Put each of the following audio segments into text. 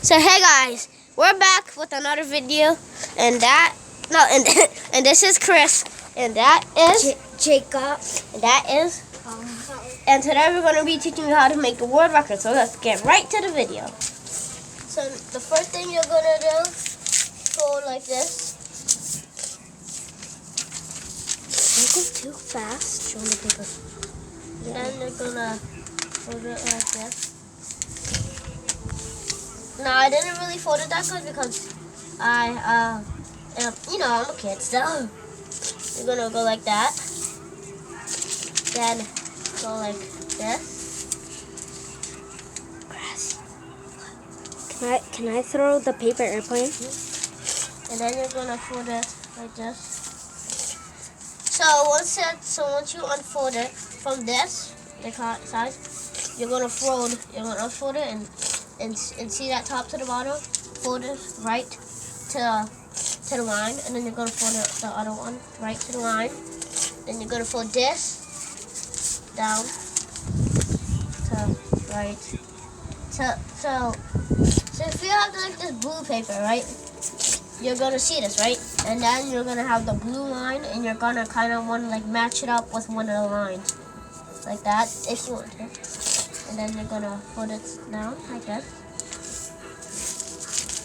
So hey guys, we're back with another video, and and this is Chris, and that is Jacob, and that is, and today we're going to be teaching you how to make a world record. So let's get right to the video. So the first thing you're going to do, fold like this. don't go too fast. Show me the paper. Then you're going to fold it like this. No, I didn't really fold it that good because I'm a kid, so you're gonna go like that. Then go like this. Can I throw the paper airplane? And then you're gonna fold it like this. So once you unfold it from this, the side, you're gonna unfold it and see that top to the bottom, fold it right to the line, and then you're going to fold the other one right to the line. Then you're going to fold this down to right. So if you have like this blue paper, right, you're going to see this, right? And then you're going to have the blue line, and you're going to kind of want to like match it up with one of the lines. Like that, if you want to. And then you're going to put it down like this.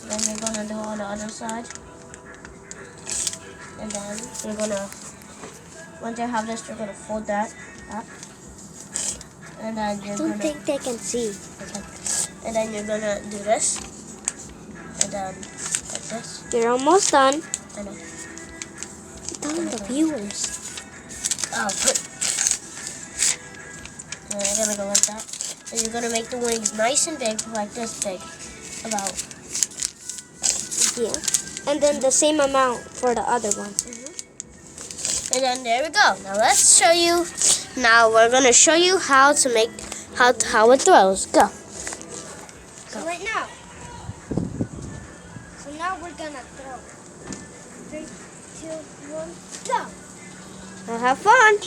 Then you're going to do on the other side. And then you're going to, once you have this, you're going to fold that up. And then you're going to... I don't think they can see. Okay. And then you're going to do this. And then like this. You're almost done. I know. Tell the viewers. Oh, good. And then you're going to go like that. And you're going to make the wings nice and big, like this big. About. Yeah. And then the same amount for the other one. And then there we go. Now let's show you. Now we're going to show you how to make, how it throws. Go. So right now. So now we're going to throw. 3, 2, 1, go. Now have fun.